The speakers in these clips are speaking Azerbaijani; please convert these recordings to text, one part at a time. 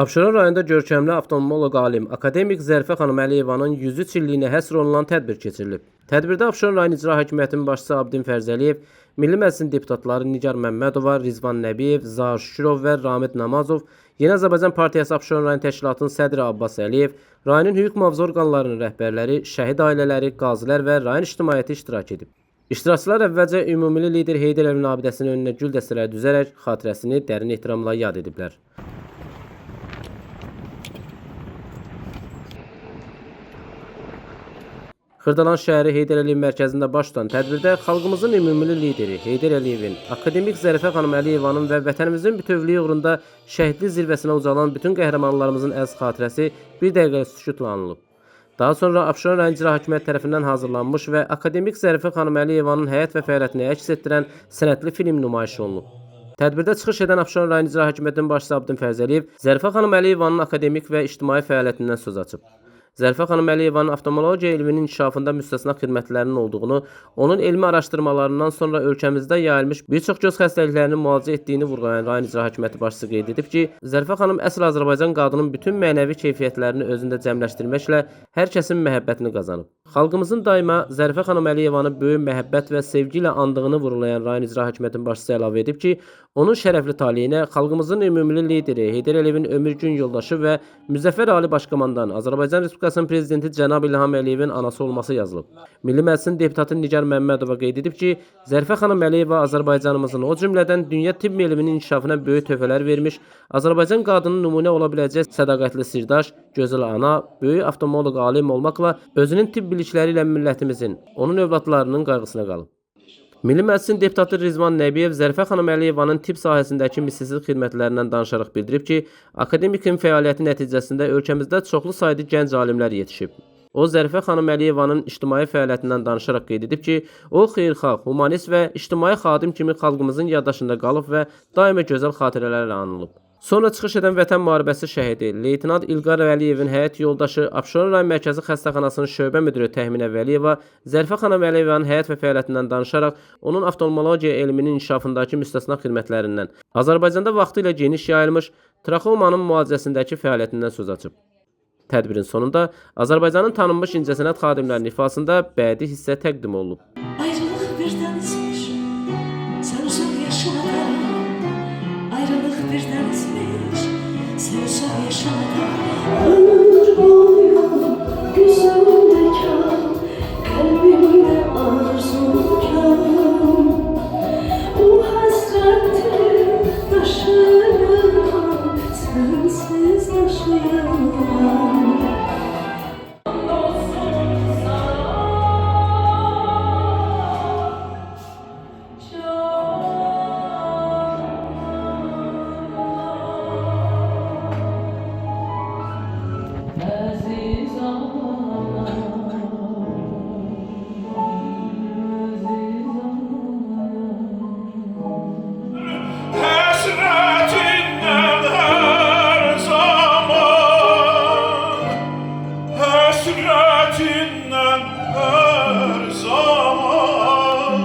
Abşeron rayonunda görkəmli avtomobiloloq alim akademik Zərifə xanım Əliyevanın 103 illiyinə həsr olunan tədbir keçirilib. Tədbirdə Abşeron rayon İcra Hakimiyyətinin başçısı Abidin Fərzəliyev, Milli Məclisin deputatları Nigar Məmmədova, Rizvan Nəbiyev, Zahir Şükürov və Ramid Namazov, Yeni Azərbaycan Partiyası Abşeron rayon təşkilatının sədri Abbas Əliyev, rayonun hüquq mühafizə orqanlarının rəhbərləri, şəhid ailələri, qazilər və rayon ictimaiyyəti iştirak edib. İştirakçılar əvvəlcə ümumili lider Heydər Əliyevin abidəsinin önünə gül dəstələri düzərək xatirəsini dərin ehtiramla yad ediblər. Xırdalan şəhəri Heydər Əliyev mərkəzində baş tutan tədbirdə xalqımızın ümumili lideri Heydər Əliyevin, akademik Zərifə xanım Əliyevanın və vətənimizin bütövlüyü uğrunda şəhidlik zirvəsinə ucalan bütün qəhrəmanlarımızın əziz xatirəsi bir dəqiqə sükutla anılıb. Daha sonra Abşeron rayon İcra Hakimiyyəti tərəfindən hazırlanmış və akademik Zərifə xanım Əliyevanın həyat və fəaliyyətini əks etdirən sənədli film nümayiş olunub. Tədbirdə çıxış edən Abşeron rayon İcra Hakimiyyətinin başçısı Abidin Fərzəliyev Zərifə xanım Əliyevanın akademik və ictimai fəaliyyətindən söz açıb. Zərifə xanım Əliyevanın oftalmologiya elminin inkişafında müstəsna xidmətlərinin olduğunu, onun elmi araşdırmalarından sonra ölkəmizdə yayılmış bir çox göz xəstəliklərinin müalicə etdiyini vurğulayan rayon İcra Hakimiyyəti başçısı qeyd edib ki, Zərifə xanım əsl Azərbaycan qadının bütün mənəvi keyfiyyətlərini özündə cəmləşdirməklə hər kəsin məhəbbətini qazanıb. Xalqımızın daima Zərifə xanım Əliyevanı böyük məhəbbət və sevgi ilə andığını vurğulayan rayon İcra Hakimiyyətinin başçısı əlavə edib ki, onun şərəfli taleyinə xalqımızın ümumili lideri Heydər Əliyevin ömür gün yoldaşı və Müzəffər Ali Başkomandan Azərbaycan Respublikasının Prezidenti cənab İlham Əliyevin anası olması yazılıb. Milli Məclisin deputatı Nigar Məmmədova qeyd edib ki, Zərifə xanım Əliyeva Azərbaycanımızın, o cümlədən dünya tibb elminin inkişafına böyük töhfələr vermiş, Azərbaycan qadının nümunə ola biləcək sədaqətli sirdaş, gözəl ana, böyük oftalmoloq alim olmaqla özünün tibb bilikləri ilə millətimizin, onun övladlarının qayğısına qalıb. Milli Məclisin deputatı Rizvan Nəbiyev Zərifə xanım Əliyevanın tibb sahəsindəki misilsiz xidmətlərindən danışaraq bildirib ki, akademikin fəaliyyəti nəticəsində ölkəmizdə çoxlu sayda gənc alimlər yetişib. O, Zərifə xanım Əliyevanın ictimai fəaliyyətindən danışaraq qeyd edib ki, o, xeyirxah, humanist və ictimai xadim kimi xalqımızın yaddaşında qalıb və daima gözəl xatirələrlə anılıb. Sonra çıxış edən Vətən müharibəsi şəhidi Leytenant İlqar Vəliyevin həyat yoldaşı Abşeron rayon Mərkəzi Xəstəxanasının şöbə müdiri Təxminə Vəliyeva Zərifə xanım Əliyevanın həyat və fəaliyyətindən danışaraq onun oftalmologiya elminin inkişafındakı müstəsna xidmətlərindən, Azərbaycanda vaxtilə geniş yayılmış traxomanın müalicəsindəki fəaliyyətindən söz açıb. Tədbirin sonunda Azərbaycanın tanınmış incəsənət xadimlərinin ifasında bədii hissə təqdim olunub. Ayrılıq birdənizmiş, sən uzaq yaşamada. Ayrılıq birdənizmiş, sən uzaq yaşamada. Ömür boyu gözümdə kal, qəlbimdə arzum o həsrətim daşıyam, sənsiz daşıyam. Hasretinden her zaman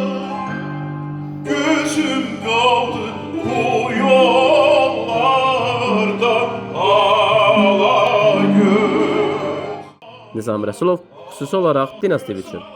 gözüm kaldı bu yollarda ala göz. Nizami Rəsulov xüsusi olaraq Dinas TV üçün.